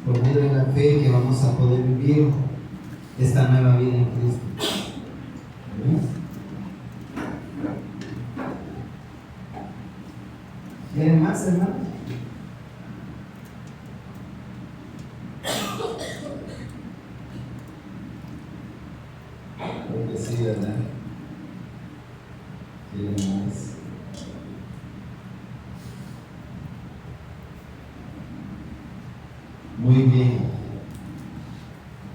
por medio de la fe que vamos a poder vivir esta nueva vida en Cristo. ¿Quieren más, hermanos? Creo que sí, ¿verdad? ¿Quieren más? Muy bien.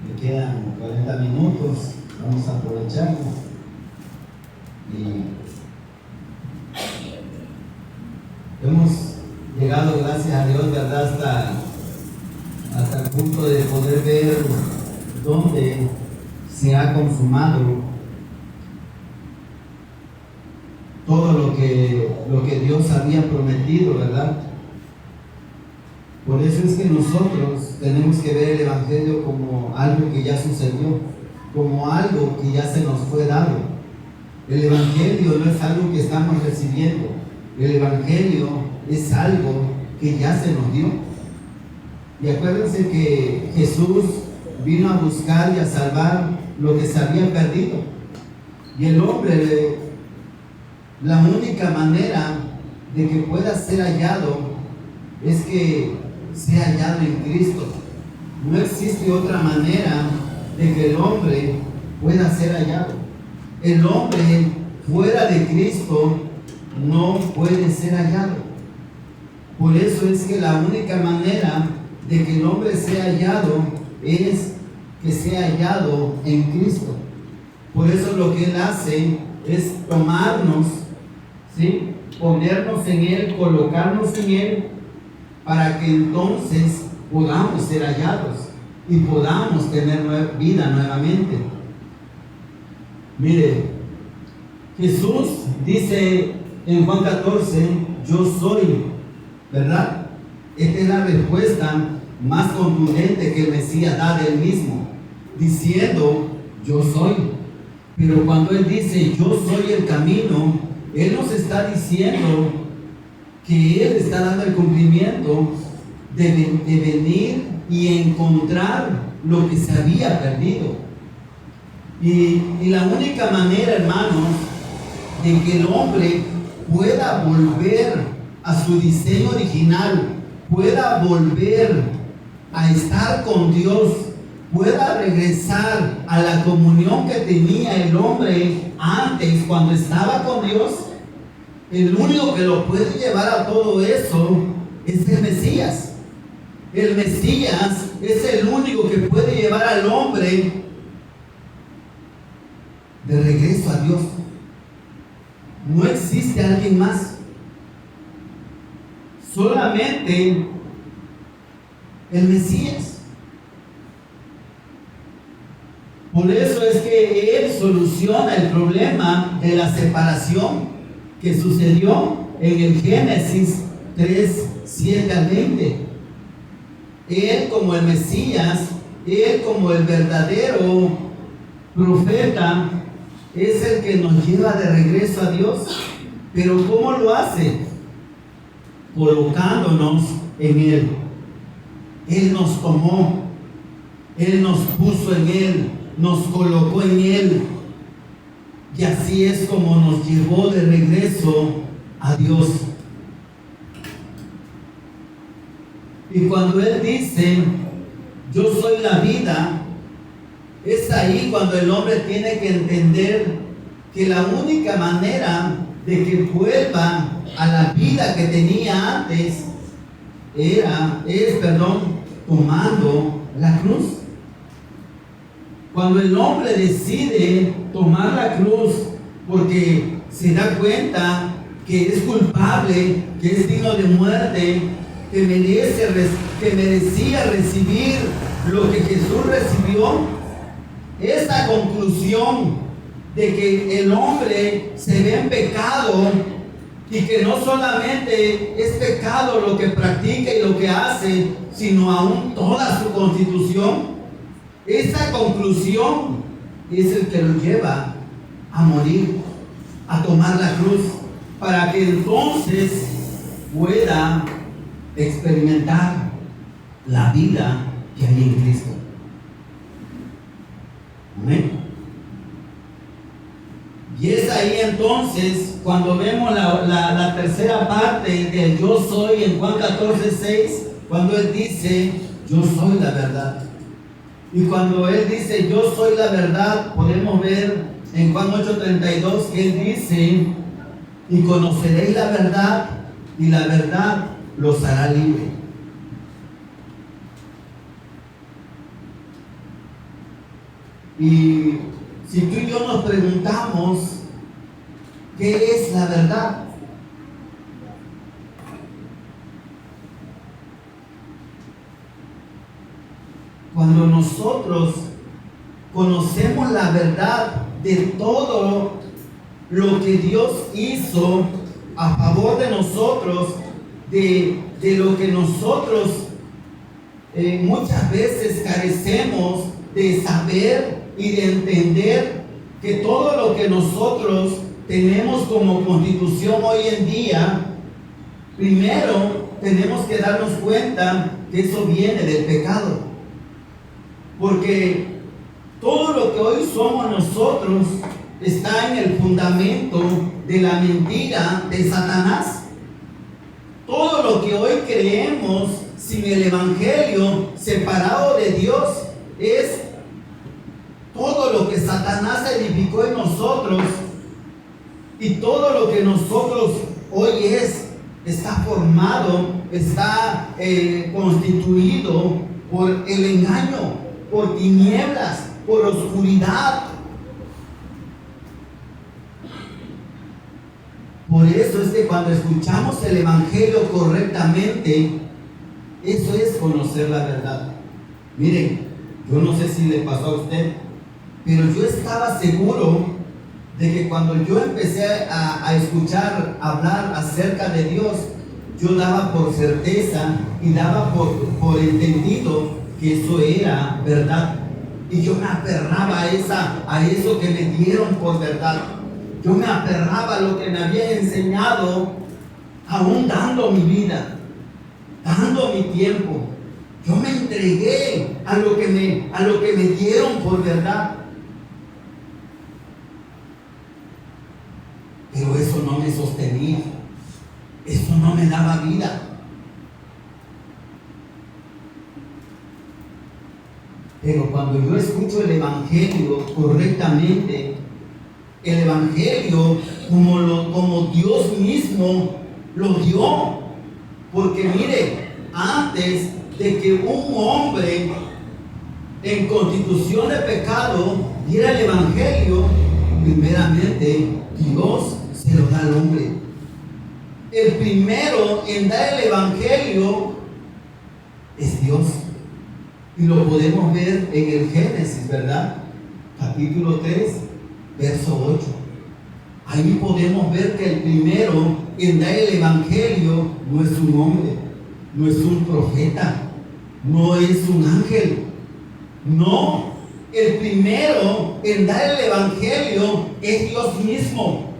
Me quedan 40 minutos. Vamos a aprovecharlo. Y hemos llegado, gracias a Dios, ¿verdad? Hasta el punto de poder ver dónde se ha consumado todo lo que Dios había prometido, ¿verdad? Por eso es que nosotros tenemos que ver el Evangelio como algo que ya sucedió, como algo que ya se nos fue dado. El Evangelio no es algo que estamos recibiendo, el Evangelio es algo que ya se nos dio. Y acuérdense que Jesús vino a buscar y a salvar lo que se había perdido. Y el hombre, la única manera de que pueda ser hallado es que sea hallado en Cristo. No existe otra manera de que el hombre pueda ser hallado. El hombre fuera de Cristo no puede ser hallado. Por eso es que la única manera de que el hombre sea hallado es que sea hallado en Cristo. Por eso lo que Él hace es tomarnos, ¿sí? Ponernos en Él, colocarnos en Él, para que entonces podamos ser hallados y podamos tener vida nuevamente. Mire, Jesús dice en Juan 14, yo soy, ¿verdad? Esta es la respuesta más contundente que el Mesías da de Él mismo, diciendo, yo soy. Pero cuando Él dice, yo soy el camino, Él nos está diciendo que Él está dando el cumplimiento de venir y encontrar lo que se había perdido. Y la única manera, hermanos, de que el hombre pueda volver a su diseño original, pueda volver a estar con Dios, pueda regresar a la comunión que tenía el hombre antes cuando estaba con Dios, el único que lo puede llevar a todo eso es el Mesías. El Mesías es el único que puede llevar al hombre de regreso a Dios. No existe alguien más. Solamente el Mesías. Por eso es que Él soluciona el problema de la separación que sucedió en el Génesis 3, 7 al 20. Él como el Mesías, Él como el verdadero profeta, es el que nos lleva de regreso a Dios. Pero ¿cómo lo hace? Colocándonos en Él. Él nos tomó, Él nos puso en Él, nos colocó en Él. Y así es como nos llevó de regreso a Dios. Y cuando Él dice, yo soy la vida, es ahí cuando el hombre tiene que entender que la única manera de que vuelva a la vida que tenía antes es tomando la cruz. Cuando el hombre decide tomar la cruz porque se da cuenta que es culpable, que es digno de muerte, que merecía recibir lo que Jesús recibió, esa conclusión de que el hombre se ve en pecado y que no solamente es pecado lo que practica y lo que hace, sino aún toda su constitución, esa conclusión es el que lo lleva a morir, a tomar la cruz, para que entonces pueda experimentar la vida que hay en Cristo. Amén. Y es ahí entonces cuando vemos la tercera parte del yo soy en Juan 14:6, cuando Él dice, yo soy la verdad. Y cuando Él dice, yo soy la verdad, podemos ver en Juan 8:32 que Él dice, y conoceréis la verdad, y la verdad los hará libres. Y si tú y yo nos preguntamos, ¿qué es la verdad? Cuando nosotros conocemos la verdad de todo lo que Dios hizo a favor de nosotros, de lo que nosotros muchas veces carecemos de saber y de entender, que todo lo que nosotros tenemos como constitución hoy en día, primero tenemos que darnos cuenta que eso viene del pecado. Porque todo lo que hoy somos nosotros está en el fundamento de la mentira de Satanás. Todo lo que hoy creemos sin el Evangelio, separado de Dios, es todo lo que Satanás edificó en nosotros, y todo lo que nosotros hoy está formado, está constituido por el engaño, por tinieblas, por oscuridad. Por eso es que cuando escuchamos el Evangelio correctamente, eso es conocer la verdad. Miren, yo no sé si le pasó a usted, pero yo estaba seguro de que cuando yo empecé a escuchar hablar acerca de Dios, yo daba por certeza y daba por entendido que eso era verdad. Y yo me aferraba a eso que me dieron por verdad. Yo me aferraba a lo que me había enseñado, aún dando mi vida, dando mi tiempo. Yo me entregué a lo que me dieron por verdad. Pero eso no me sostenía. Eso no me daba vida. Pero cuando yo escucho el Evangelio correctamente, el Evangelio como Dios mismo lo dio. Porque mire, antes de que un hombre en constitución de pecado diera el Evangelio, primeramente Dios se lo da al hombre. El primero en dar el Evangelio es Dios. Y lo podemos ver en el Génesis, ¿verdad? Capítulo 3, verso 8. Ahí podemos ver que el primero en dar el Evangelio no es un hombre, no es un profeta, no es un ángel. No, el primero en dar el Evangelio es Dios mismo.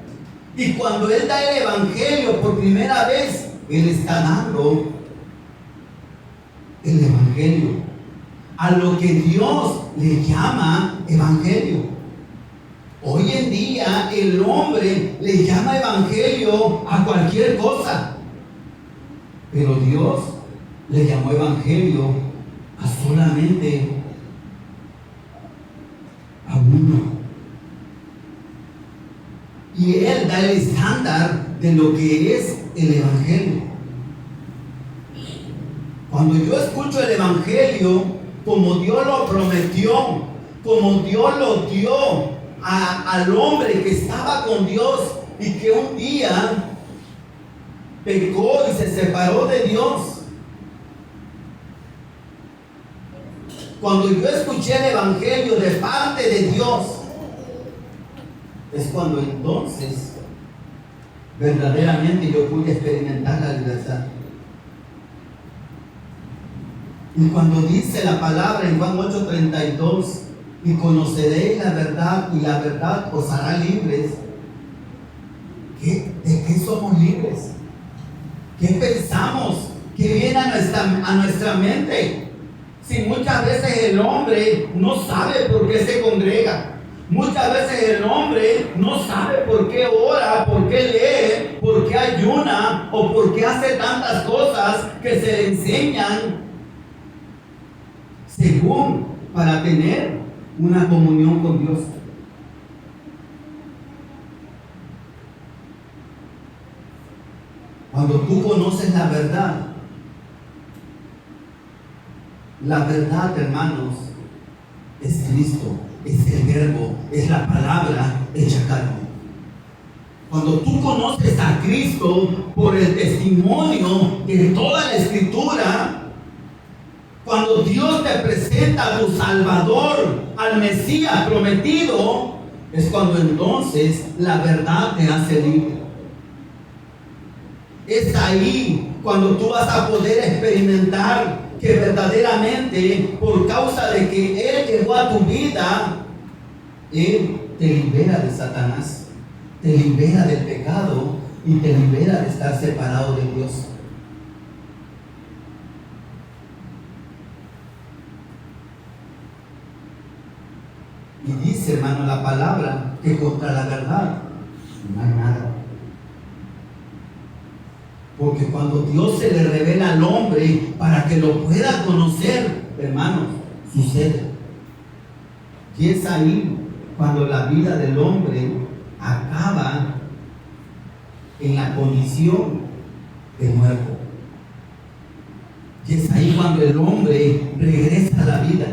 Y cuando Él da el Evangelio por primera vez, Él está dando el Evangelio a lo que Dios le llama Evangelio. Hoy en día el hombre le llama Evangelio a cualquier cosa, pero Dios le llamó Evangelio a solamente a uno. Y Él da el estándar de lo que es el Evangelio. Cuando yo escucho el Evangelio como Dios lo prometió, como Dios lo dio al hombre que estaba con Dios y que un día pecó y se separó de Dios. Cuando yo escuché el Evangelio de parte de Dios, es cuando entonces verdaderamente yo pude experimentar la libertad. Y cuando dice la palabra en Juan 8:32, y conoceréis la verdad, y la verdad os hará libres. ¿De qué somos libres? ¿Qué pensamos? ¿Qué viene a nuestra mente? Si muchas veces el hombre no sabe por qué se congrega. Muchas veces el hombre no sabe por qué ora, por qué lee, por qué ayuna o por qué hace tantas cosas que se le enseñan según para tener una comunión con Dios. Cuando tú conoces la verdad, hermanos, es Cristo, es el verbo, es la palabra hecha carne. Cuando tú conoces a Cristo por el testimonio de toda la Escritura, cuando Dios te presenta a tu Salvador, al Mesías prometido, es cuando entonces la verdad te hace libre. Es ahí cuando tú vas a poder experimentar que verdaderamente, por causa de que Él llegó a tu vida, Él te libera de Satanás, te libera del pecado y te libera de estar separado de Dios. Y dice, hermano, la palabra que contra la verdad no hay nada. Porque cuando Dios se le revela al hombre para que lo pueda conocer, hermanos, sucede. Y es ahí cuando la vida del hombre acaba en la condición de muerto. Y es ahí cuando el hombre regresa a la vida.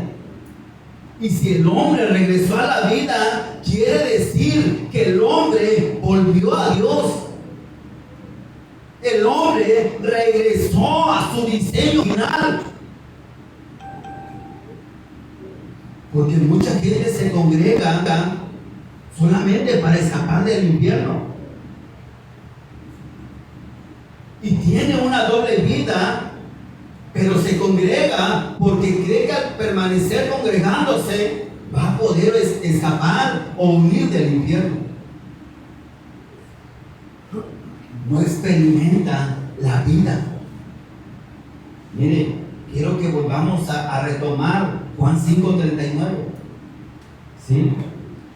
Y si el hombre regresó a la vida, quiere decir que el hombre volvió a Dios. El hombre regresó a su diseño final. Porque mucha gente se congrega solamente para escapar del infierno. Y tiene una doble vida, pero se congrega porque cree que al permanecer congregándose va a poder escapar o huir del infierno. No experimenta la vida. Mire, quiero que volvamos a retomar Juan 5:39. ¿Sí?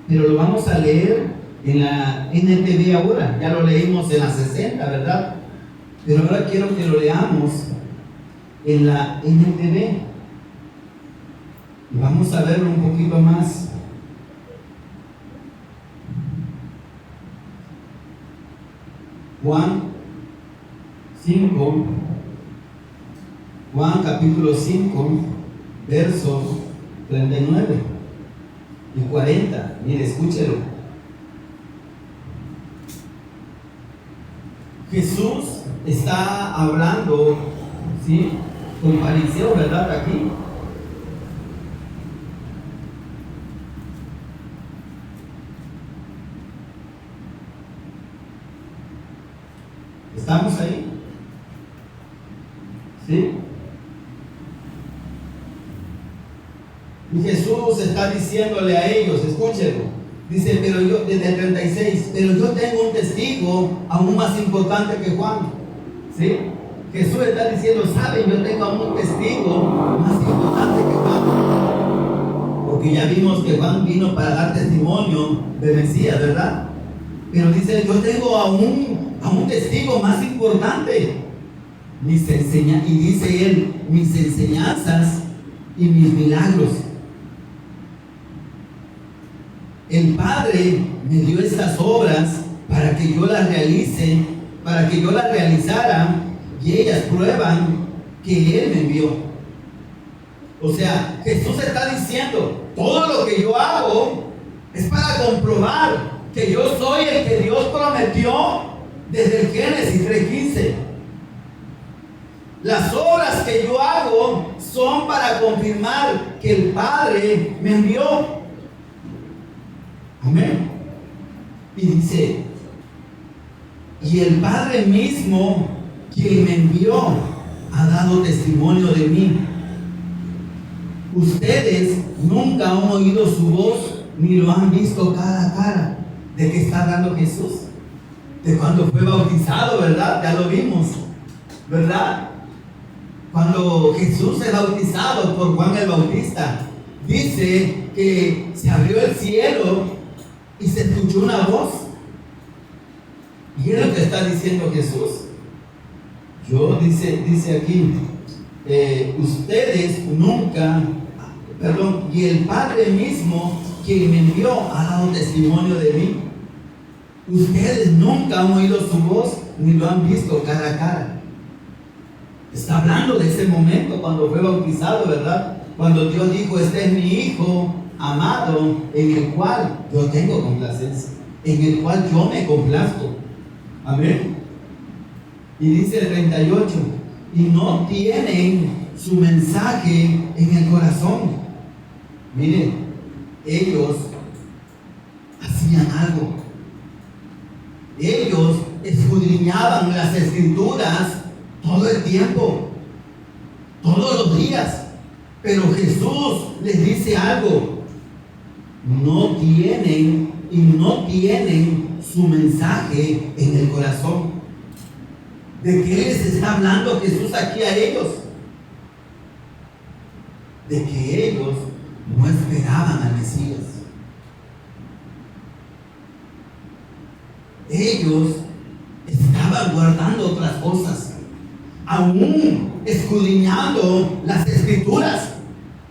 Pero lo vamos a leer en la NTV ahora. Ya lo leímos en la 60, ¿verdad? Pero ahora quiero que lo leamos en la NTV. Y vamos a verlo un poquito más. Juan capítulo 5, versos 39 y 40. Mire, escúchelo. Jesús está hablando, ¿sí?, con fariseos, ¿verdad? Aquí. ¿Estamos ahí? ¿Sí? Y Jesús está diciéndole a ellos, escúchenlo. Dice, pero yo, desde el 36, pero yo tengo un testigo aún más importante que Juan. ¿Sí? Jesús está diciendo, ¿saben? Yo tengo aún un testigo más importante que Juan. Porque ya vimos que Juan vino para dar testimonio de Mesías, ¿verdad? Pero dice, yo tengo aún un testigo más importante. Y dice él, mis enseñanzas y mis milagros. El Padre me dio estas obras para que yo las realice, para que yo las realizara, y ellas prueban que Él me envió. O sea, Jesús está diciendo, todo lo que yo hago es para comprobar que yo soy el que Dios prometió desde el Génesis 3:15. Las obras que yo hago son para confirmar que el Padre me envió. Amén. Y dice, y el Padre mismo, quien me envió, ha dado testimonio de mí. Ustedes nunca han oído su voz ni lo han visto cara a cara. ¿De qué está hablando Jesús? De cuando fue bautizado, ¿verdad? Ya lo vimos, ¿verdad? Cuando Jesús es bautizado por Juan el Bautista, dice que se abrió el cielo y se escuchó una voz. Y es lo que está diciendo Jesús. Dice aquí, ustedes nunca, y el Padre mismo quien me envió ha dado testimonio de mí. Ustedes nunca han oído su voz ni lo han visto cara a cara. Está hablando de ese momento cuando fue bautizado, ¿verdad? Cuando Dios dijo, este es mi Hijo amado, en el cual yo tengo complacencia, en el cual yo me complazco. Amén. Y dice el 38, y no tienen su mensaje en el corazón. Miren, ellos hacían algo. Ellos escudriñaban las Escrituras todo el tiempo, todos los días. Pero Jesús les dice algo. No tienen su mensaje en el corazón. ¿De qué les está hablando Jesús aquí a ellos? De que ellos no esperaban al Mesías. Ellos estaban guardando otras cosas, aún escudriñando las Escrituras,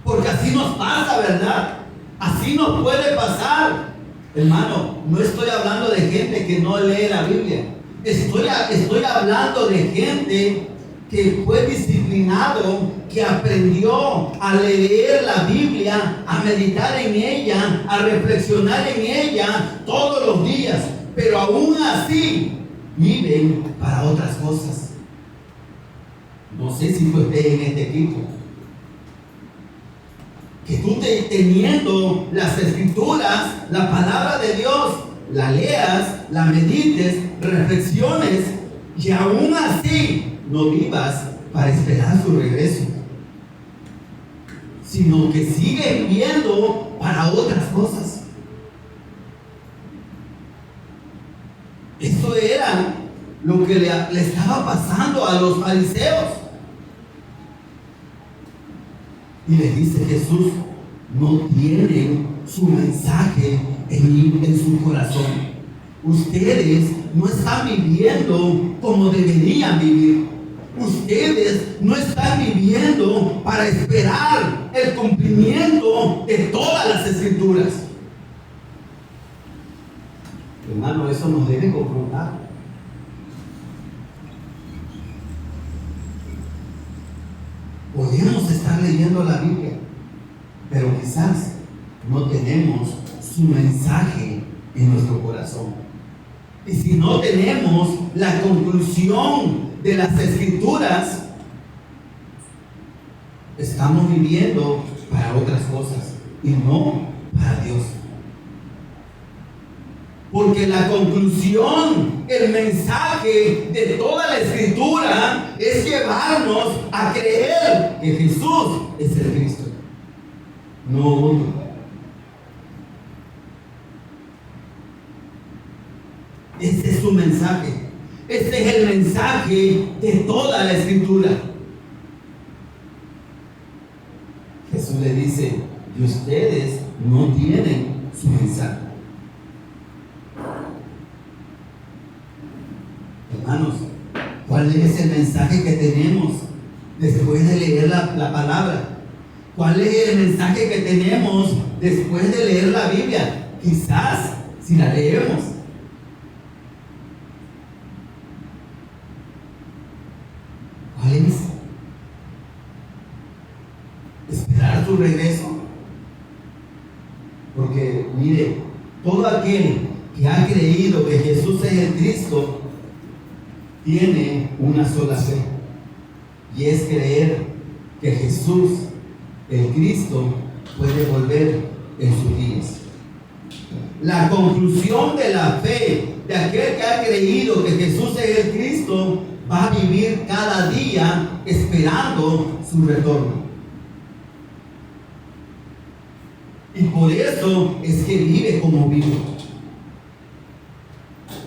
porque así nos pasa, ¿verdad? Así nos puede pasar. Hermano, no estoy hablando de gente que no lee la Biblia. Estoy hablando de gente que fue disciplinado, que aprendió a leer la Biblia, a meditar en ella, a reflexionar en ella todos los días, pero aún así viven para otras cosas. No sé si tú estés en este equipo. Que tú teniendo las Escrituras, la palabra de Dios, la leas, la medites, reflexiones, y aún así no vivas para esperar su regreso, sino que sigues viviendo para otras cosas. Esto era lo que le estaba pasando a los fariseos. Y les dice Jesús, no tienen su mensaje en su corazón. Ustedes no están viviendo como deberían vivir. Ustedes no están viviendo para esperar el cumplimiento de todas las Escrituras. Hermano, eso nos debe confrontar. Podemos estar leyendo la Biblia, pero quizás no tenemos su mensaje en nuestro corazón. Y si no tenemos la conclusión de las Escrituras, estamos viviendo para otras cosas y no para Dios. Porque la conclusión, el mensaje de toda la Escritura es llevarnos a creer que Jesús es el Cristo, no otro. Ese es su mensaje. Este es el mensaje de toda la Escritura. Jesús le dice, y ustedes no tienen su mensaje. Hermanos, ¿cuál es el mensaje que tenemos después de leer la palabra? ¿Cuál es el mensaje que tenemos después de leer la Biblia? Quizás si la leemos. ¿Cuál es? Esperar su regreso. Porque mire, todo aquel que ha creído que Jesús es el Cristo tiene una sola fe, y es creer que Jesús, el Cristo, puede volver en sus días. La conclusión de la fe de aquel que ha creído que Jesús es el Cristo va a vivir cada día esperando su retorno. Y por eso es que vive como vive.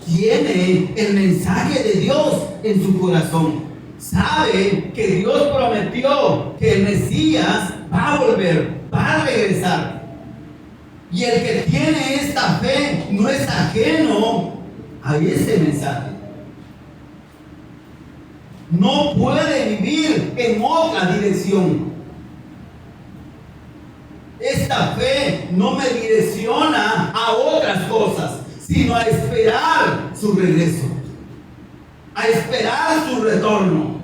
Tiene el mensaje de Dios en su corazón. sabe que Dios prometió que el Mesías va a volver, va a regresar. Y el que tiene esta fe no es ajeno a ese mensaje. No puede vivir en otra dirección. Esta fe no me direcciona a otras cosas, sino a esperar su regreso, a esperar su retorno.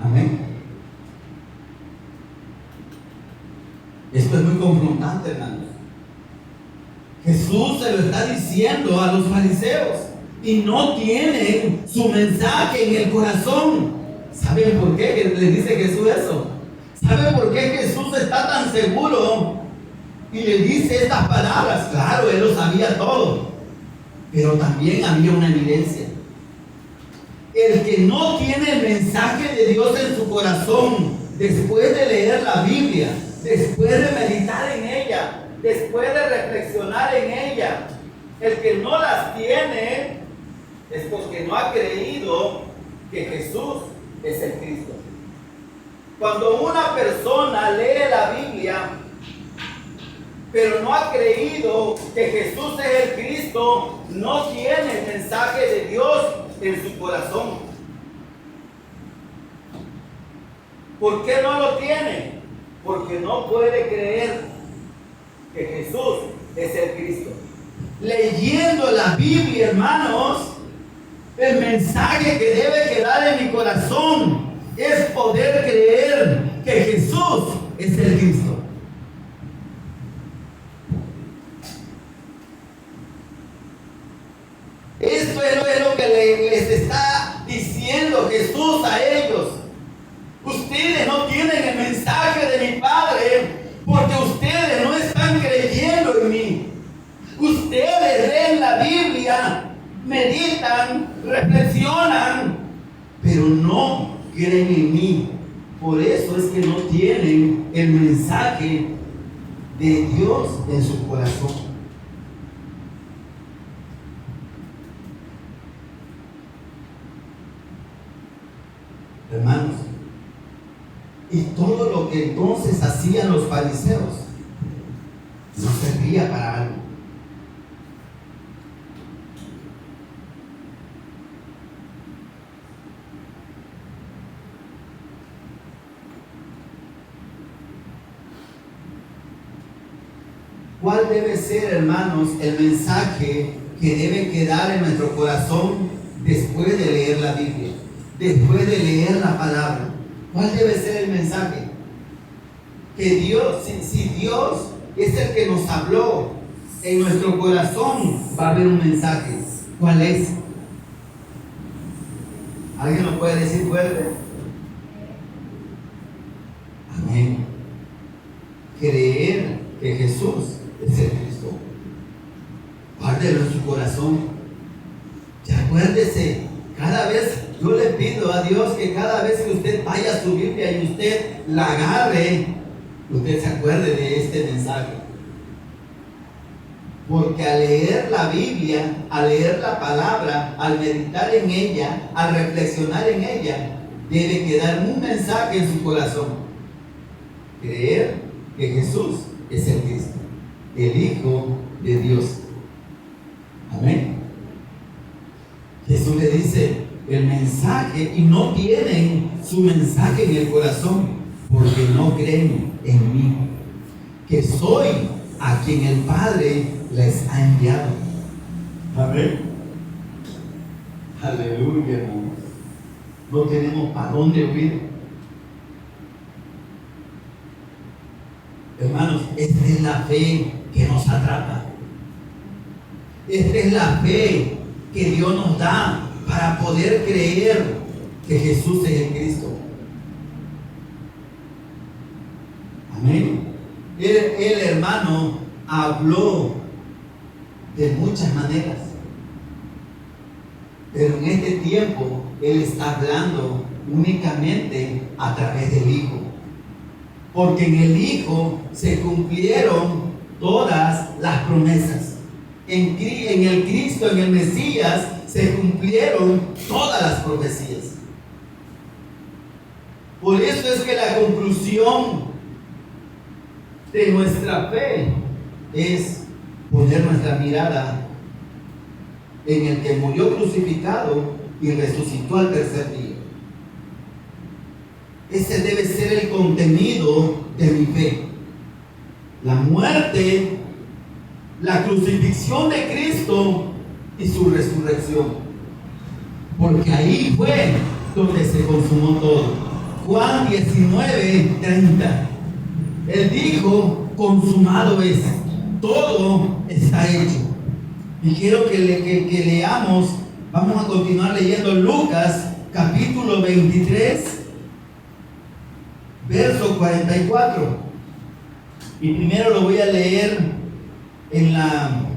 Amén. Esto es muy confrontante, hermanos. Jesús se lo está diciendo a los fariseos y no tienen su mensaje en el corazón. ¿Saben por qué le dice Jesús eso? ¿Saben por qué Jesús está tan seguro y le dice estas palabras? Claro, él lo sabía todo, pero también había una evidencia. El que no tiene el mensaje de Dios en su corazón, después de leer la Biblia, después de meditar en ella, después de reflexionar en ella, el que no las tiene es porque no ha creído que Jesús es el Cristo. Cuando una persona lee la Biblia, pero no ha creído que Jesús es el Cristo, no tiene el mensaje de Dios en su corazón. ¿Por qué no lo tiene? Porque no puede creer que Jesús es el Cristo. Leyendo la Biblia, hermanos, el mensaje que debe quedar en mi corazón es poder creer que Jesús es el Cristo. Esto es lo que les está diciendo Jesús a ellos. Ustedes no tienen el mensaje de mi Padre porque ustedes no están creyendo en mí. Ustedes leen la Biblia, meditan, reflexionan, pero no creen en mí. Por eso es que no tienen el mensaje de Dios en su corazón. Hermanos, y todo lo que entonces hacían los fariseos no servía para algo. ¿Cuál debe ser, hermanos, el mensaje que debe quedar en nuestro corazón después de leer la Biblia? Después de leer la palabra, ¿cuál debe ser el mensaje? Que Dios, si Dios es el que nos habló, en nuestro corazón va a haber un mensaje. ¿Cuál es? ¿Alguien lo puede decir fuerte? Amén. Creer que Jesús es el Cristo. Guárdelo en su corazón. Y acuérdese, cada vez yo le pido a Dios que cada vez que usted vaya a su Biblia y usted la agarre, usted se acuerde de este mensaje. Porque al leer la Biblia, al leer la palabra, al meditar en ella, al reflexionar en ella, debe quedar un mensaje en su corazón. Creer que Jesús es el Cristo, el Hijo de Dios. Amén. Jesús le dice el mensaje y no tienen su mensaje en el corazón porque no creen en mí, que soy a quien el Padre les ha enviado. Amén. Aleluya, hermanos. No tenemos para dónde huir. Hermanos, esta es la fe que nos atrapa. Esta es la fe que Dios nos da para poder creer que Jesús es el Cristo. Amén. El hermano habló de muchas maneras, pero en este tiempo él está hablando únicamente a través del Hijo, porque en el Hijo se cumplieron todas las promesas. En el Cristo, en el Mesías, se cumplieron todas las profecías. Por eso es que la conclusión de nuestra fe es poner nuestra mirada en el que murió crucificado y resucitó al tercer día. Ese debe ser el contenido de mi fe. La muerte, la crucifixión de Cristo y su resurrección. Porque ahí fue donde se consumó todo. Juan 19:30. Él dijo, consumado es, todo está hecho. Y quiero que leamos, vamos a continuar leyendo Lucas capítulo 23, verso 44. Y primero lo voy a leer en la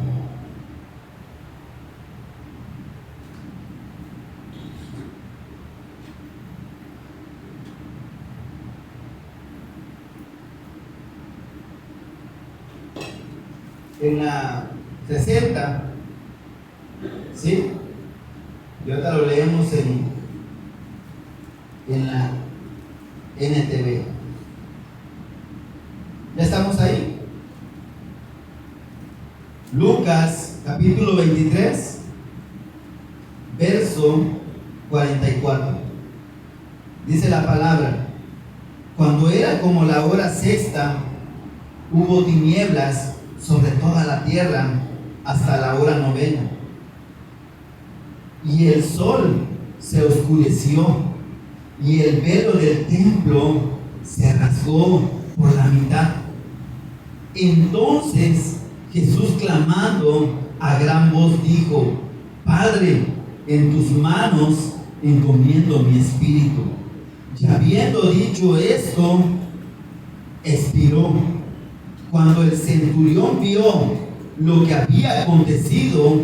en la 60, ¿sí? Y ahorita lo leemos en la NTV. ¿Ya estamos ahí? Lucas capítulo 23, verso 44. Dice la palabra: cuando era como la hora sexta, hubo tinieblas sobre toda la tierra hasta la hora novena. Y el sol se oscureció, y el velo del templo se rasgó por la mitad. Entonces Jesús, clamando a gran voz, dijo: Padre, en tus manos encomiendo mi espíritu. Y habiendo dicho esto, expiró. Cuando el centurión vio lo que había acontecido,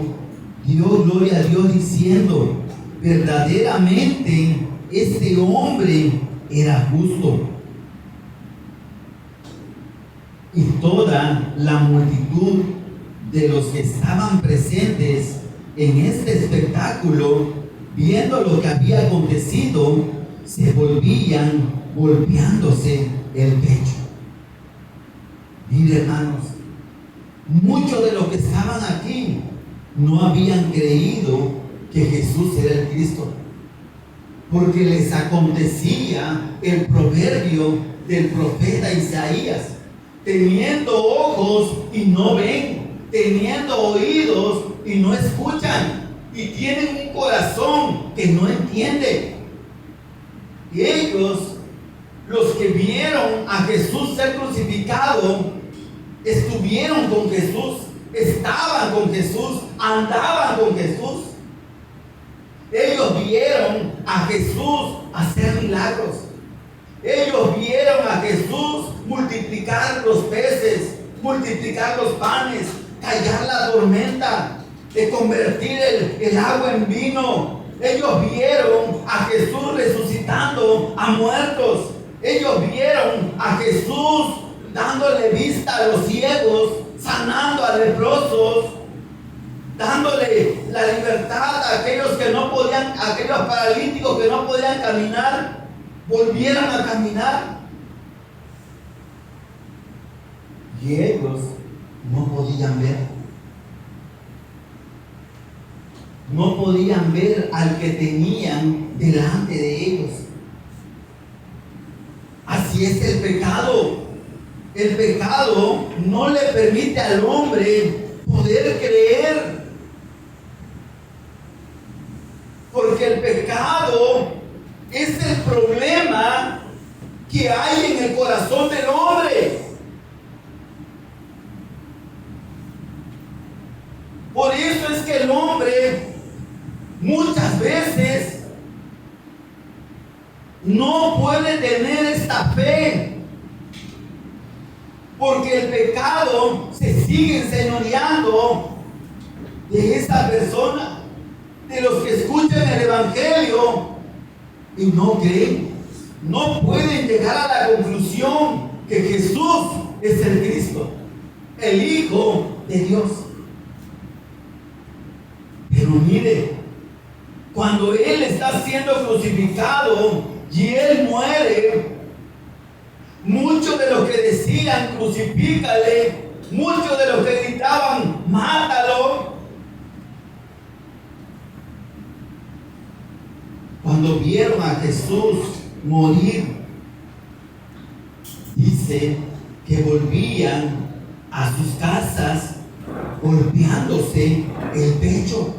dio gloria a Dios diciendo: verdaderamente este hombre era justo. Y toda la multitud de los que estaban presentes en este espectáculo, viendo lo que había acontecido, se volvían golpeándose el pecho. Mire, hermanos, muchos de los que estaban aquí no habían creído que Jesús era el Cristo, porque les acontecía el proverbio del profeta Isaías: teniendo ojos y no ven, teniendo oídos y no escuchan, y tienen un corazón que no entiende. Y ellos, los que vieron a Jesús ser crucificado, estuvieron con Jesús, estaban con Jesús, andaban con Jesús. Ellos vieron a Jesús hacer milagros. Ellos vieron a Jesús multiplicar los peces, multiplicar los panes, callar la tormenta, de convertir el agua en vino. Ellos vieron a Jesús resucitando a muertos. Ellos vieron a Jesús dándole vista a los ciegos, sanando a leprosos, dándole la libertad a aquellos que no podían, a aquellos paralíticos que no podían caminar, volvieran a caminar. Y ellos no podían ver. No podían ver al que tenían delante de ellos. Así es el pecado. El pecado no le permite al hombre poder creer. Porque el pecado es el problema que hay en el corazón del hombre. Por eso es que el hombre muchas veces no puede tener esta fe, porque el pecado se sigue enseñoreando de esa persona, de los que escuchan el Evangelio y no creen, no pueden llegar a la conclusión que Jesús es el Cristo, el Hijo de Dios. Pero mire, cuando Él está siendo crucificado y Él muere, muchos de los que decían crucifícale, muchos de los que gritaban mátalo, cuando vieron a Jesús morir, dice que volvían a sus casas golpeándose el pecho.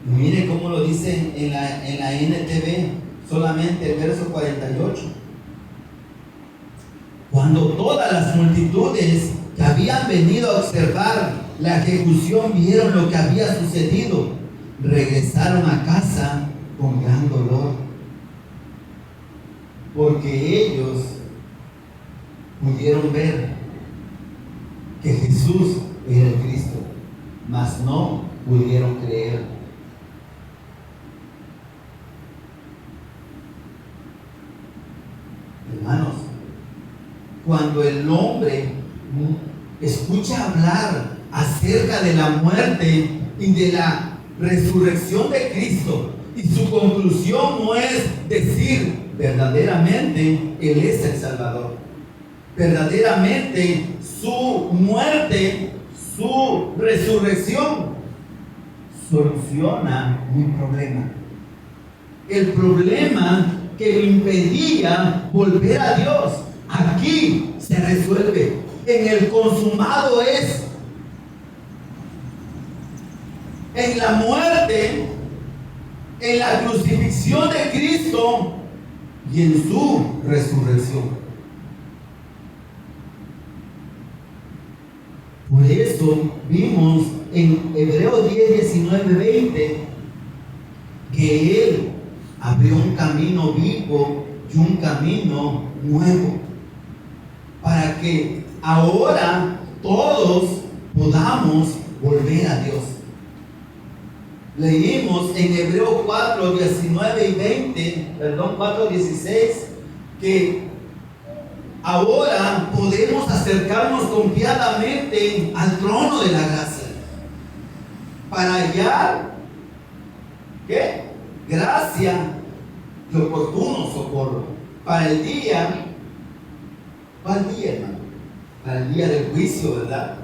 Y mire cómo lo dice en la NTV, solamente el verso 48. Cuando todas las multitudes que habían venido a observar la ejecución vieron lo que había sucedido, regresaron a casa con gran dolor, porque ellos pudieron ver que Jesús era el Cristo, mas no pudieron creer. Hermanos, cuando el hombre escucha hablar acerca de la muerte y de la resurrección de Cristo, y su conclusión no es decir verdaderamente Él es el Salvador, verdaderamente su muerte, su resurrección soluciona mi problema, el problema que me impedía volver a Dios, aquí se resuelve. En el consumado es, en la muerte, en la crucifixión de Cristo y en su resurrección. Por eso vimos en Hebreos 10, 19, 20 que Él abrió un camino vivo y un camino nuevo, para que ahora todos podamos volver a Dios. Leímos en Hebreos 4, 19 y 20, 4, 16, que ahora podemos acercarnos confiadamente al trono de la gracia para hallar, ¿qué? Gracia y oportuno socorro para el día. ¿Cuál día, hermano? Para el día del juicio, ¿verdad?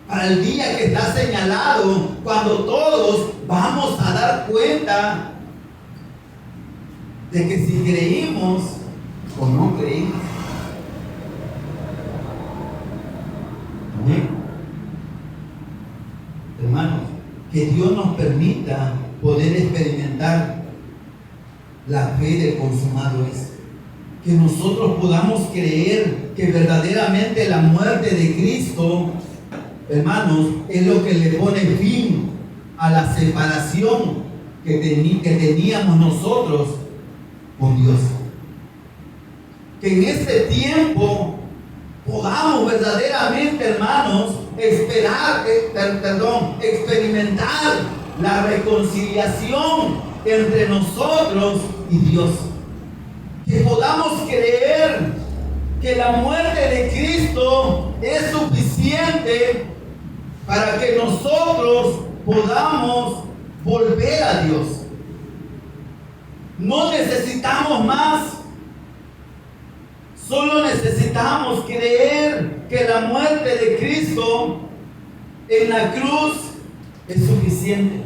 Para el día que está señalado, cuando todos vamos a dar cuenta de que si creímos o no creímos. Amén. Hermanos, que Dios nos permita poder experimentar la fe del consumado es. Que nosotros podamos creer que verdaderamente la muerte de Cristo, hermanos, es lo que le pone fin a la separación que teníamos nosotros con Dios. Que en este tiempo podamos verdaderamente, hermanos, experimentar la reconciliación entre nosotros y Dios. Que podamos creer que la muerte de Cristo es suficiente para que nosotros podamos volver a Dios. No necesitamos más. Solo necesitamos creer que la muerte de Cristo en la cruz es suficiente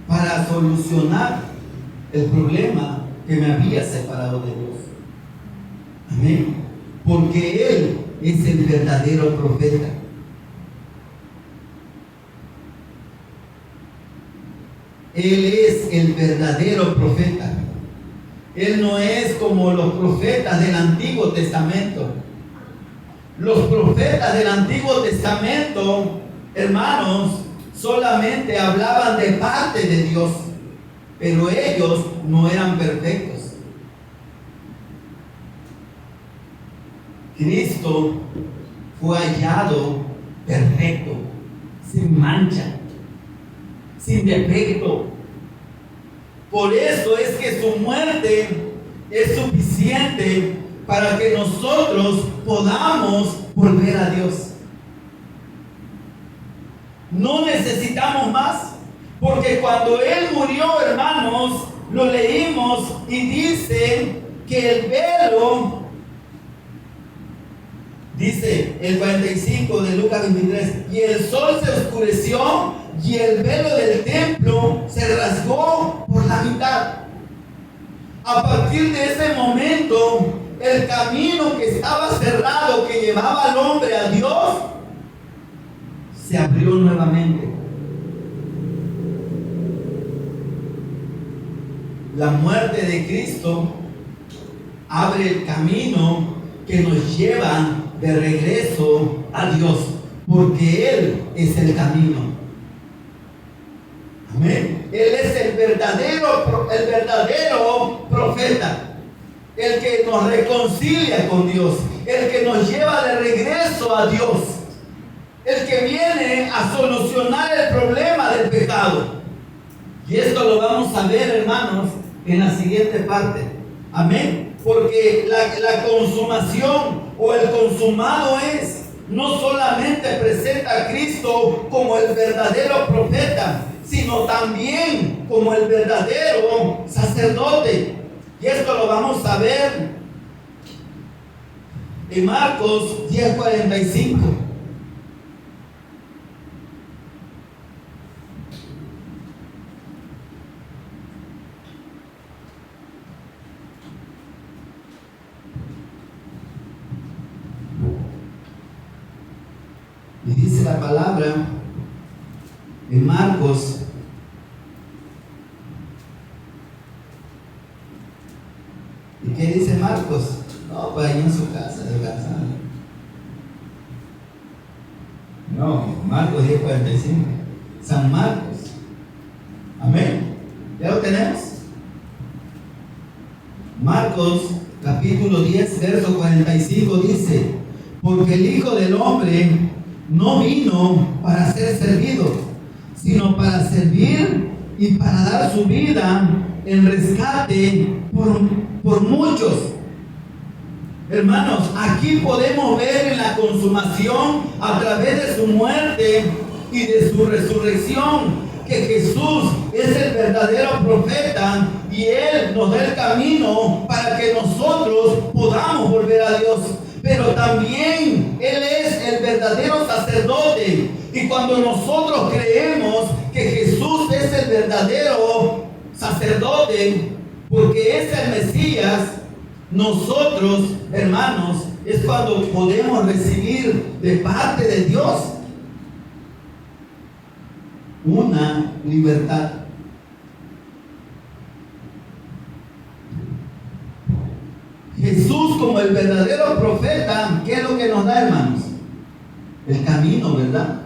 para solucionar el problema que me había separado de Dios. Amén. Porque Él es el verdadero profeta. Él es el verdadero profeta. Él no es como los profetas del Antiguo Testamento. Los profetas del Antiguo Testamento, hermanos, solamente hablaban de parte de Dios, pero ellos no eran perfectos. Cristo fue hallado perfecto, sin mancha, sin defecto. Por eso es que su muerte es suficiente para que nosotros podamos volver a Dios. No necesitamos más, porque cuando Él murió, hermanos, lo leímos y dice que el velo, dice el 45 de Lucas 23, y el sol se oscureció y el velo del templo se rasgó por la mitad. A partir de ese momento, el camino que estaba cerrado, que llevaba al hombre a Dios, se abrió nuevamente. La muerte de Cristo abre el camino que nos lleva de regreso a Dios, porque Él es el camino. Amén. Él es el verdadero profeta, el que nos reconcilia con Dios, el que nos lleva de regreso a Dios, el que viene a solucionar el problema del pecado. Y esto lo vamos a ver, hermanos, en la siguiente parte. Amén. Porque la consumación o el consumado es, no solamente presenta a Cristo como el verdadero profeta, sino también como el verdadero sacerdote. Y esto lo vamos a ver en Marcos 10:45. Y dice la palabra en Marcos ¿y qué dice Marcos? No, pues ahí en su casa descansando. No, Marcos 10:45. San Marcos. Amén. ¿Ya lo tenemos? Marcos capítulo 10 verso 45 dice: porque el Hijo del Hombre no vino para ser servido, sino para servir y para dar su vida en rescate por muchos. Hermanos, aquí podemos ver en la consumación, a través de su muerte y de su resurrección, que Jesús es el verdadero profeta y Él nos da el camino para que nosotros podamos volver a Dios. Pero también Él es el verdadero sacerdote. Y cuando nosotros creemos que Jesús es el verdadero sacerdote, porque es el Mesías, nosotros, hermanos, es cuando podemos recibir de parte de Dios una libertad. Jesús como el verdadero profeta, ¿qué es lo que nos da, hermanos? El camino, ¿verdad?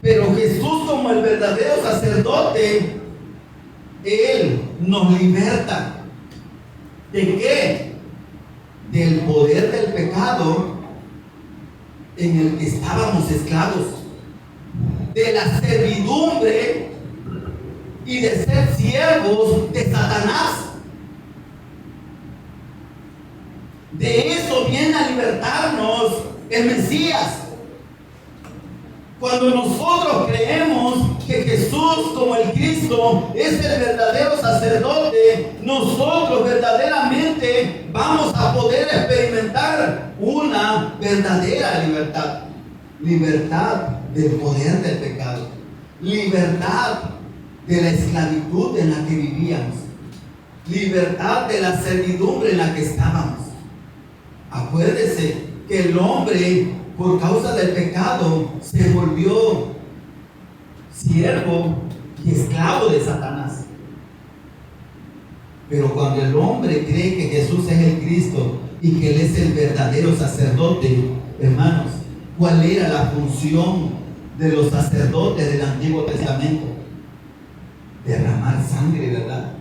Pero Jesús como el verdadero sacerdote, Él nos liberta. ¿De qué? Del poder del pecado en el que estábamos esclavos, de la servidumbre y de ser siervos de Satanás. De eso viene a libertarnos el Mesías. Cuando nosotros creemos que Jesús como el Cristo es el verdadero sacerdote, nosotros verdaderamente vamos a poder experimentar una verdadera libertad. Libertad del poder del pecado. Libertad de la esclavitud en la que vivíamos. Libertad de la servidumbre en la que estábamos. Acuérdese que el hombre, por causa del pecado, se volvió siervo y esclavo de Satanás. Pero cuando el hombre cree que Jesús es el Cristo y que Él es el verdadero sacerdote, hermanos, ¿cuál era la función de los sacerdotes del Antiguo Testamento? Derramar sangre, ¿verdad?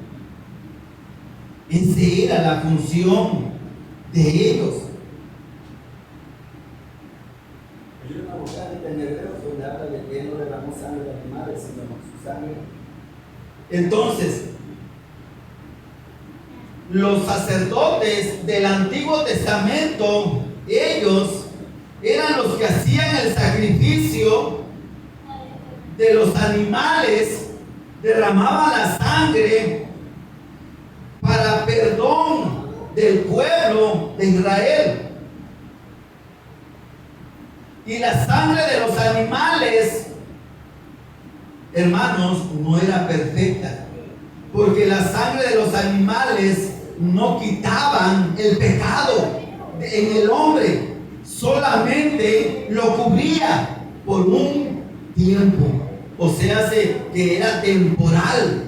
Esa era la función de ellos. Hay una vocálica en Hebreos donde habla de que no derramó sangre de animales, sino su sangre. Entonces, los sacerdotes del Antiguo Testamento, ellos eran los que hacían el sacrificio de los animales, derramaban la sangre para perdón del pueblo de Israel. Y la sangre de los animales, hermanos, no era perfecta, porque la sangre de los animales no quitaban el pecado en el hombre, solamente lo cubría por un tiempo, o sea, que era temporal.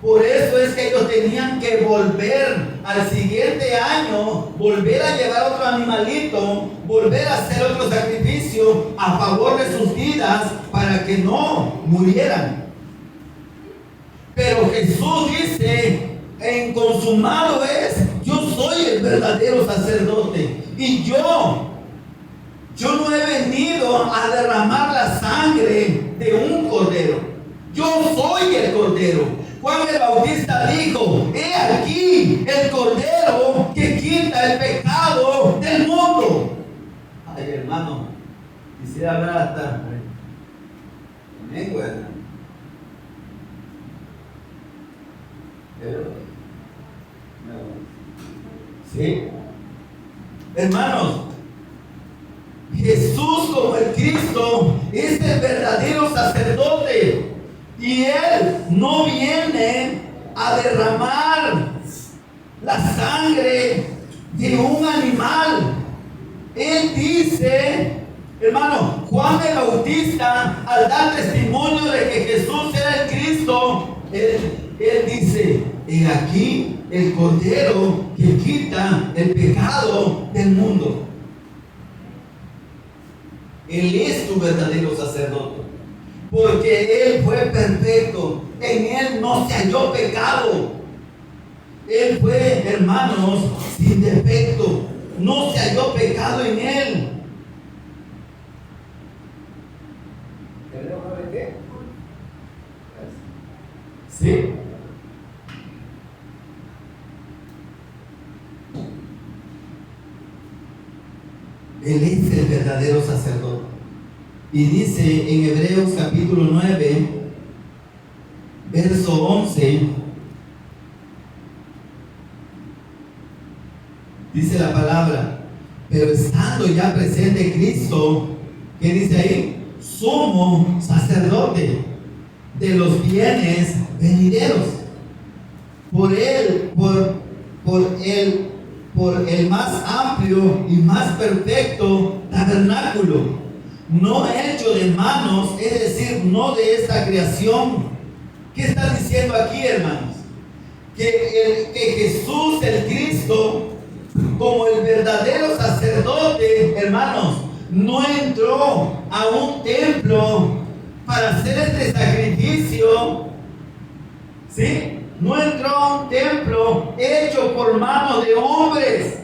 Por eso es que ellos tenían que volver al siguiente año, volver a llevar otro animalito, volver a hacer otro sacrificio a favor de sus vidas para que no murieran. Pero Jesús dice, en consumado es, yo soy el verdadero sacerdote y yo no he venido a derramar la sangre de un cordero. Yo soy el cordero. Juan el Bautista dijo, he aquí el cordero que quita el pecado del mundo. Ay, hermano, quisiera hablar hasta lengua, hermano. Sí, hermanos, Jesús como el Cristo es el verdadero sacerdote. Y Él no viene a derramar la sangre de un animal. Él dice, hermano, Juan el Bautista, al dar testimonio de que Jesús era el Cristo, él dice, he aquí el Cordero que quita el pecado del mundo. Él es tu verdadero sacerdote, porque Él fue perfecto, en Él no se halló pecado. Él fue, hermanos, sin defecto, no se halló pecado en Él. ¿Sí? Él es el verdadero sacerdote. Y dice en Hebreos capítulo 9, verso 11, dice la palabra, pero estando ya presente Cristo, ¿qué dice ahí? Sumo sacerdote de los bienes venideros, por el más amplio y más perfecto tabernáculo, no hecho de manos, es decir, no de esta creación. ¿Qué está diciendo aquí, hermanos? Que Jesús, el Cristo, como el verdadero sacerdote, hermanos, no entró a un templo para hacer este sacrificio, ¿sí? No entró a un templo hecho por manos de hombres.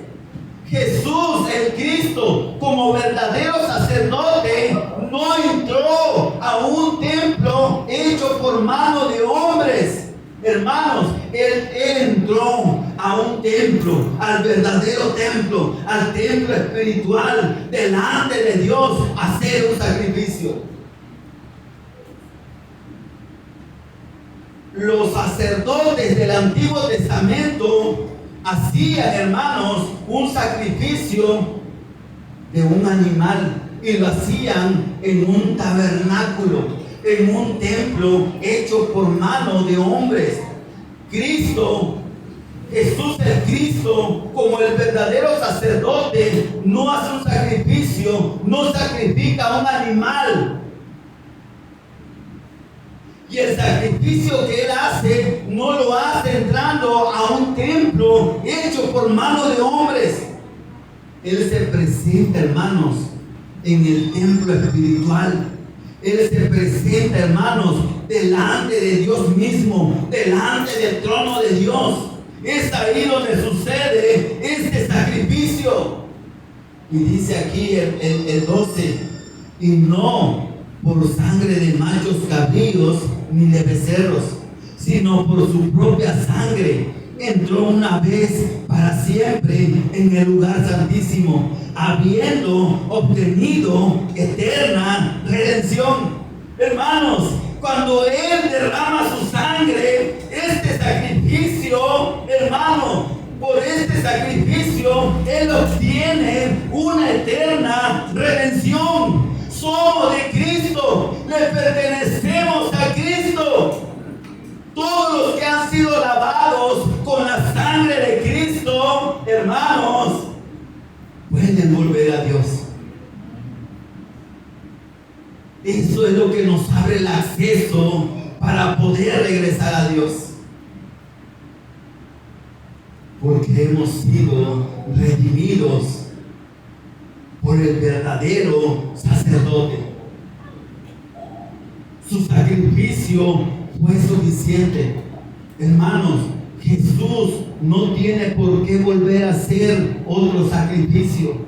Jesús, el Cristo, como verdadero sacerdote, no entró a un templo hecho por manos de hombres. Hermanos, Él entró a un templo, al verdadero templo, al templo espiritual, delante de Dios, a hacer un sacrificio. Los sacerdotes del Antiguo Testamento hacían, hermanos, un sacrificio de un animal y lo hacían en un tabernáculo, en un templo hecho por manos de hombres. Cristo, Jesús el Cristo, como el verdadero sacerdote, no hace un sacrificio, no sacrifica a un animal. Y el sacrificio que Él hace, no lo hace entrando a un templo hecho por manos de hombres. Él se presenta, hermanos, en el templo espiritual. Él se presenta, hermanos, delante de Dios mismo, delante del trono de Dios. Es ahí donde sucede este sacrificio. Y dice aquí el 12, y no por sangre de machos cabríos ni de becerros, sino por su propia sangre, entró una vez para siempre en el lugar santísimo, habiendo obtenido eterna redención. Hermanos, cuando Él derrama su sangre, este sacrificio, hermano, por este sacrificio, Él obtiene una eterna redención. Somos de Cristo, le pertenecemos a Cristo. Todos los que han sido lavados con la sangre de Cristo, hermanos, pueden volver a Dios. Eso es lo que nos abre el acceso para poder regresar a Dios. Porque hemos sido redimidos por el verdadero sacerdote. Su sacrificio fue suficiente. Hermanos, Jesús no tiene por qué volver a hacer otro sacrificio.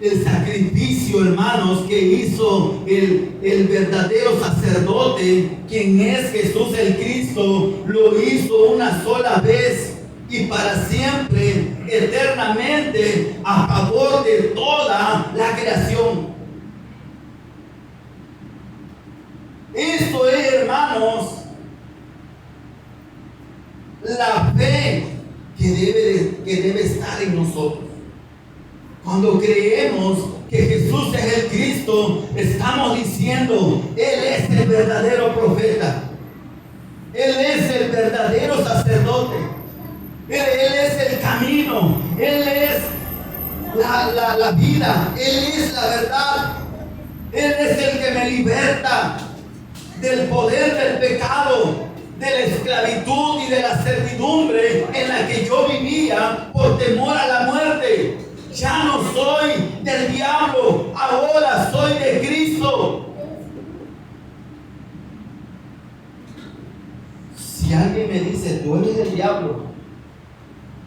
El sacrificio, hermanos, que hizo el verdadero sacerdote, quien es Jesús el Cristo, lo hizo una sola vez y para siempre, eternamente, a favor de toda la creación. Esto es, hermanos, la fe que debe estar en nosotros. Cuando creemos que Jesús es el Cristo, estamos diciendo, Él es el verdadero profeta. Él es el verdadero sacerdote. Él es el camino. Él es la vida. Él es la verdad. Él es el que me liberta del poder del pecado, de la esclavitud y de la servidumbre en la que yo vivía por temor a la muerte. Ya no soy del diablo, ahora soy de Cristo. Si alguien me dice, tú eres del diablo,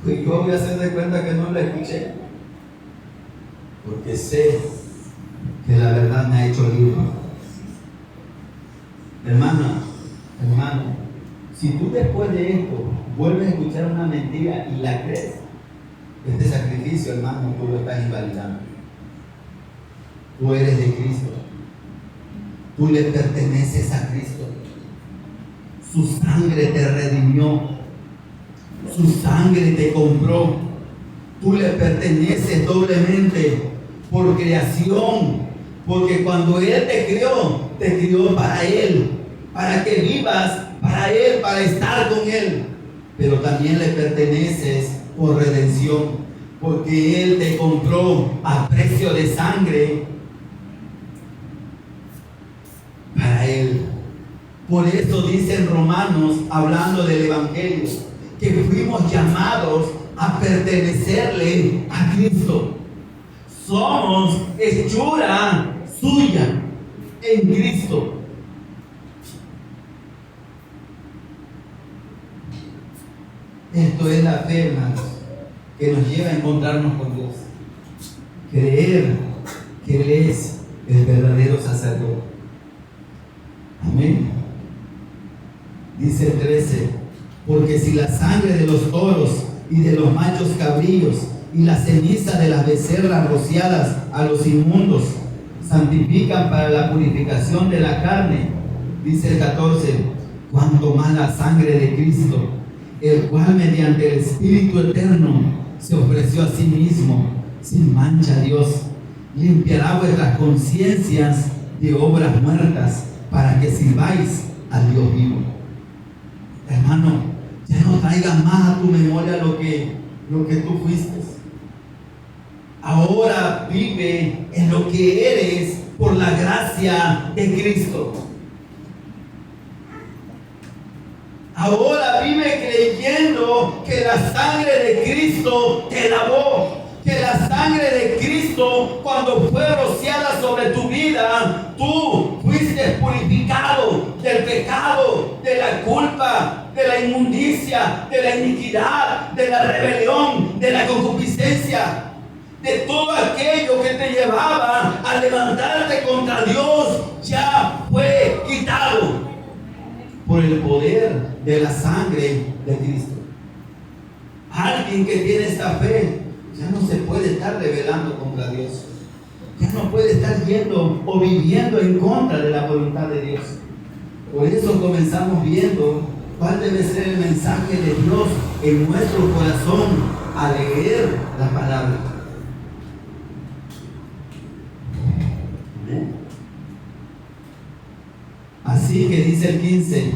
pues yo voy a hacer de cuenta que no lo escuché. Porque sé que la verdad me ha hecho libre. Hermano, si tú después de esto vuelves a escuchar una mentira y la crees, este sacrificio, hermano, tú lo estás invalidando. Tú eres de Cristo. Tú le perteneces a Cristo. Su sangre te redimió. Su sangre te compró. Tú le perteneces doblemente por creación. Porque cuando Él te crió para Él. Para que vivas para Él, para estar con Él. Pero también le perteneces por redención, porque Él te compró a precio de sangre para Él. Por eso dice en Romanos, hablando del Evangelio, que fuimos llamados a pertenecerle a Cristo. Somos hechura suya en Cristo. Esto es la fe, hermanos, que nos lleva a encontrarnos con Dios. Creer que Él es el verdadero sacerdote. Amén. Dice el 13, porque si la sangre de los toros y de los machos cabríos y la ceniza de las becerras rociadas a los inmundos santifican para la purificación de la carne, dice el 14, cuanto más la sangre de Cristo, el cual mediante el Espíritu Eterno se ofreció a sí mismo sin mancha a Dios, limpiará vuestras conciencias de obras muertas para que sirváis al Dios vivo. Hermano, ya no traigas más a tu memoria lo que tú fuiste. Ahora vive en lo que eres por la gracia de Cristo. Ahora vive creyendo que la sangre de Cristo te lavó, que la sangre de Cristo, cuando fue rociada sobre tu vida, tú fuiste purificado del pecado, de la culpa, de la inmundicia, de la iniquidad, de la rebelión, de la concupiscencia, de todo aquello que te llevaba a levantarte contra Dios, ya fue quitado por el poder de la sangre de Cristo. Alguien que tiene esta fe ya no se puede estar rebelando contra Dios. Ya no puede estar yendo o viviendo en contra de la voluntad de Dios. Por eso comenzamos viendo cuál debe ser el mensaje de Dios en nuestro corazón al leer la palabra. Así que dice el 15,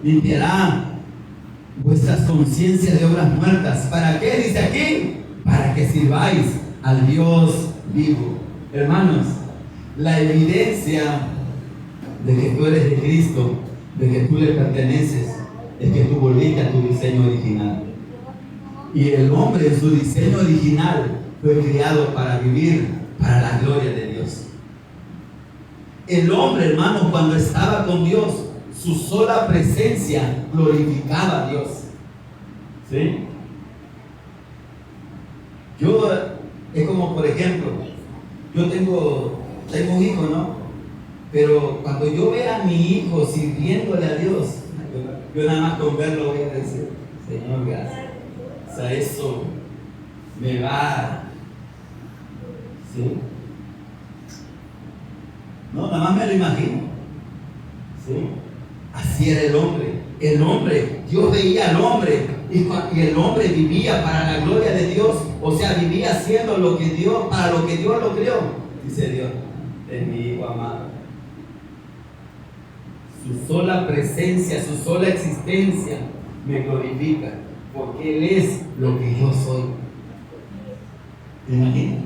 limpiará vuestras conciencias de obras muertas. ¿Para qué? Dice aquí, para que sirváis al Dios vivo. Hermanos, la evidencia de que tú eres de Cristo, de que tú le perteneces, es que tú volviste a tu diseño original. Y el hombre en su diseño original fue creado para vivir para la gloria de Dios. El hombre, hermano, cuando estaba con Dios, su sola presencia glorificaba a Dios. ¿Sí? Es como, por ejemplo, yo tengo un hijo, ¿no? Pero cuando yo vea a mi hijo sirviéndole a Dios, yo nada más con verlo voy a decir, Señor, gracias. O sea, eso me va. ¿Sí? No, nada más me lo imagino. ¿Sí? Así era el hombre. El hombre, Dios veía al hombre y el hombre vivía para la gloria de Dios. O sea, vivía haciendo lo que Dios, para lo que Dios lo creó. Dice Dios, es mi hijo amado. Su sola presencia, su sola existencia me glorifica, porque Él es lo que yo soy. ¿Te imaginas?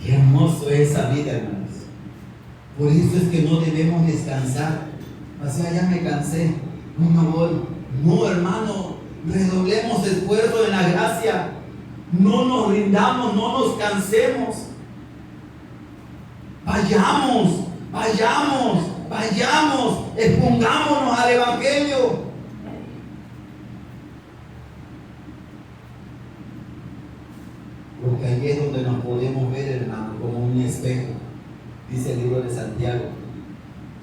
Qué hermoso es esa vida, hermanos. Por eso es que no debemos descansar. O sea, ya me cansé, no me voy. No, hermano, redoblemos esfuerzo en la gracia. No nos rindamos, no nos cansemos. Vayamos, expongámonos al Evangelio. Porque ahí es donde nos podemos ver, hermano, como un espejo. Dice el libro de Santiago.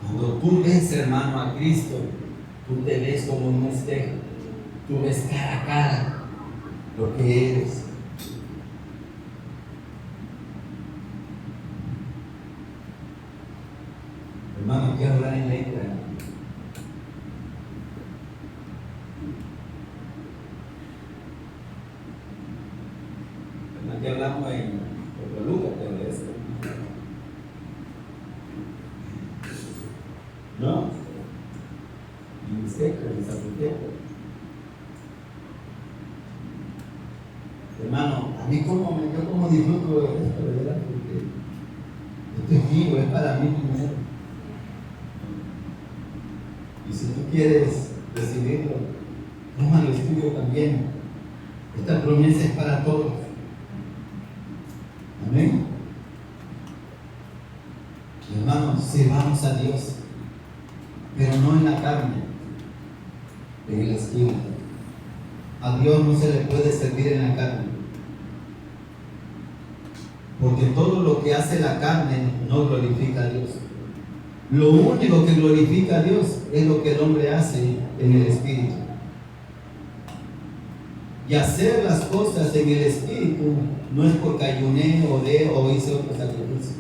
Cuando tú ves, hermano, a Cristo, tú te ves como un espejo. Tú ves cara a cara lo que eres. Hermano, quiero hablar en lengua. Aquí hablamos en Lucas, pero esto. ¿No? En Mixteco, en Zapoteco. Hermano, a mí yo como disfruto de esto, de verdad, porque esto es mío, es para mí primero. Y si tú quieres recibirlo, tómalo, es tuyo también. Esta promesa es para todos. Amén. Hermanos, sirvamos a Dios, pero no en la carne, en el espíritu. A Dios no se le puede servir en la carne, porque todo lo que hace la carne no glorifica a Dios. Lo único que glorifica a Dios es lo que el hombre hace en el espíritu. Y hacer las cosas en el espíritu no es porque ayuné o hice otro sacrificio.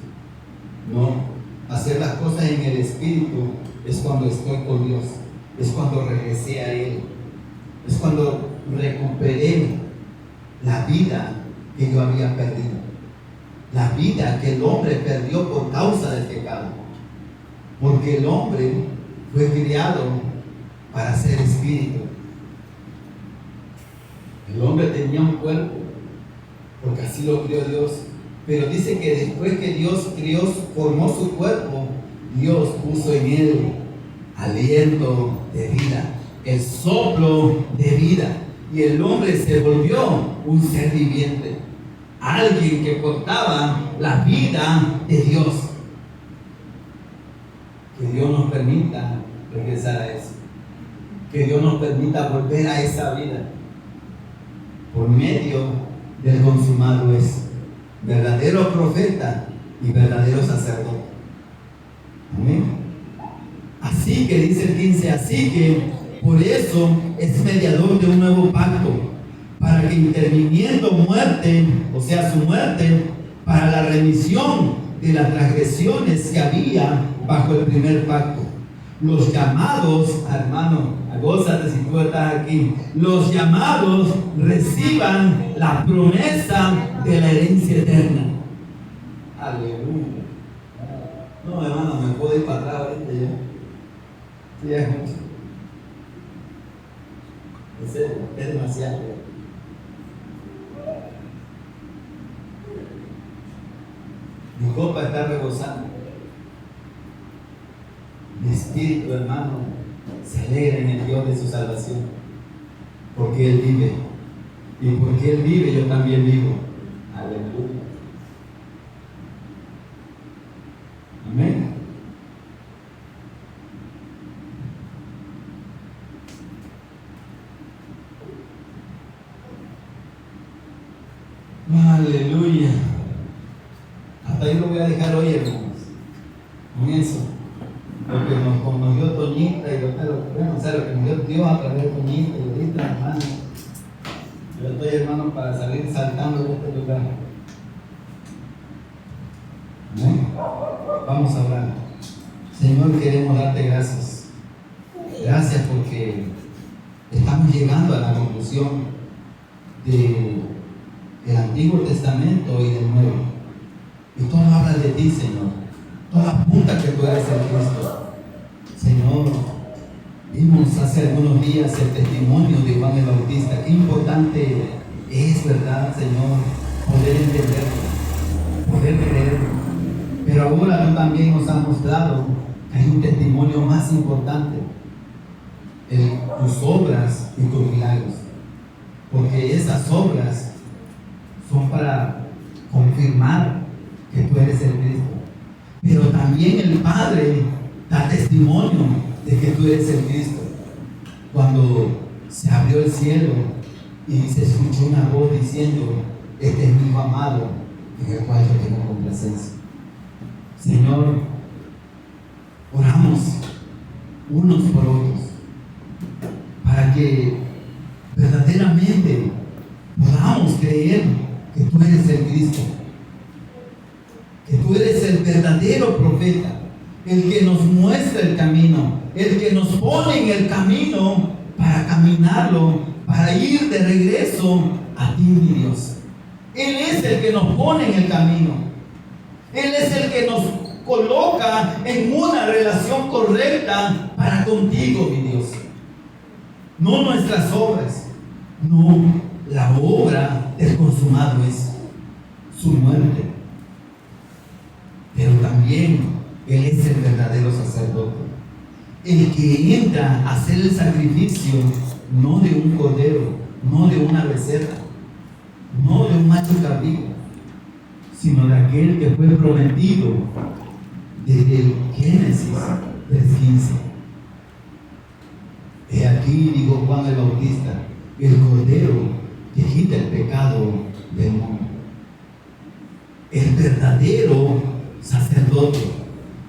No, hacer las cosas en el espíritu es cuando estoy con Dios, es cuando regresé a Él, es cuando recuperé la vida que yo había perdido, la vida que el hombre perdió por causa del pecado. Porque el hombre fue criado para ser espíritu. El hombre tenía un cuerpo, porque así lo crió Dios. Pero dice que después que Dios formó su cuerpo, Dios puso en él aliento de vida, el soplo de vida. Y el hombre se volvió un ser viviente, alguien que portaba la vida de Dios. Que Dios nos permita regresar a eso. Que Dios nos permita volver a esa vida por medio del consumado es verdadero profeta y verdadero sacerdote. Amén. Así que dice el 15, así que Por eso es mediador de un nuevo pacto, para que interviniendo muerte, o sea, su muerte, para la remisión de las transgresiones que había bajo el primer pacto. Los llamados, hermano, gózate si tú estás aquí, los llamados reciban la promesa de la herencia eterna. Aleluya. No, hermano, me puedo ir para atrás ahorita ya. Sí, ya es mucho. En serio, es demasiado. Mi copa está rebosando. Mi espíritu, hermano, se alegra en el Dios de su salvación. Porque Él vive. Y porque Él vive, yo también vivo. Aleluya. Amén. Aleluya. Hasta ahí lo voy a dejar hoy, hermanos. Con eso. Lo que nos dio Toñita y lo que nos dio Dios a través de Toñita y ahorita, hermano. Yo estoy, hermano, para salir saltando de este lugar. ¿Amén? Vamos a orar. Señor, queremos darte gracias. Gracias porque estamos llegando a la conclusión del Antiguo Testamento y del Nuevo. Y todo habla de ti, Señor. Todo apunta que tú eres el Cristo. Señor, vimos hace algunos días el testimonio de Juan el Bautista. Qué importante es, ¿verdad, Señor? Poder entenderlo, poder creerlo. Pero ahora tú también nos has mostrado que hay un testimonio más importante: tus obras y tus milagros. Porque esas obras son para confirmar que tú eres el Cristo. Pero también el Padre da testimonio de que tú eres el Cristo. Cuando se abrió el cielo y se escuchó una voz diciendo: este es mi Hijo amado, en el cual yo tengo complacencia. Señor, oramos unos por otros para que verdaderamente podamos creer que tú eres el Cristo, que tú eres el verdadero profeta, el que nos muestra el camino, el que nos pone en el camino para caminarlo, para ir de regreso a ti, mi Dios. Él es el que nos pone en el camino. Él es el que nos coloca en una relación correcta para contigo, mi Dios. No nuestras obras, no, la obra del consumado es su muerte. Pero también Él es el verdadero sacerdote, el que entra a hacer el sacrificio no de un cordero, no de una becerra, no de un macho cabrío, sino de aquel que fue prometido desde el Génesis 3:15. He aquí, dijo Juan el Bautista, el cordero que quita el pecado del mundo. El verdadero sacerdote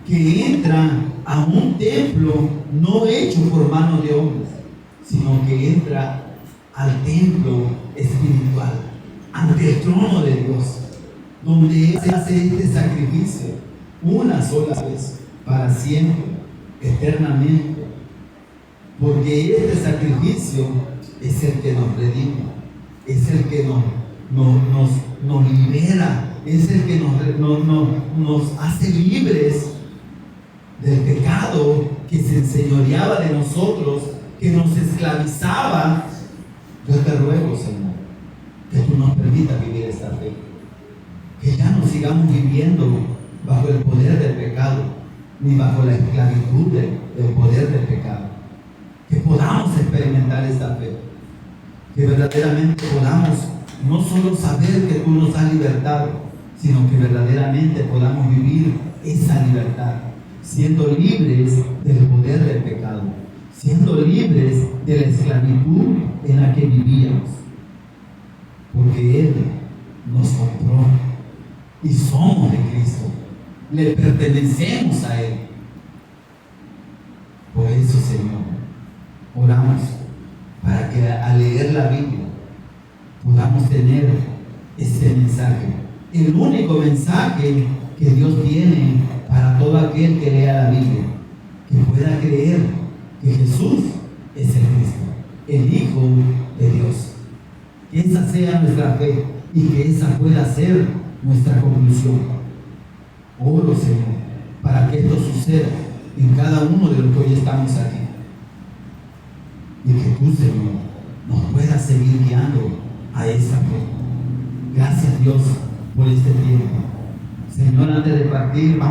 que entra a un templo no hecho por manos de hombres, sino que entra al templo espiritual, ante el trono de Dios, donde Él hace este sacrificio una sola vez, para siempre, eternamente. Porque este sacrificio es el que nos redime, es el que nos libera, es el que nos hace libres del pecado que se enseñoreaba de nosotros, que nos esclavizaba. Yo te ruego, Señor, que tú nos permitas vivir esta fe, que ya no sigamos viviendo bajo el poder del pecado, ni bajo la esclavitud del poder del pecado. Que podamos experimentar esta fe, que verdaderamente podamos no solo saber que tú nos has libertado, sino que verdaderamente podamos vivir esa libertad, siendo libres del poder del pecado, siendo libres de la esclavitud en la que vivíamos, porque Él nos compró y somos de Cristo, le pertenecemos a Él. Por eso, Señor, oramos para que al leer la Biblia podamos tener este mensaje, el único mensaje que Dios tiene para todo aquel que lea la Biblia, que pueda creer que Jesús es el Cristo, el Hijo de Dios. Que esa sea nuestra fe y que esa pueda ser nuestra conclusión. Oro, Señor, para que esto suceda en cada uno de los que hoy estamos aquí. Y que tú, Señor, nos puedas seguir guiando a esa fe. Gracias, Dios, por este tiempo. Señor, antes de partir,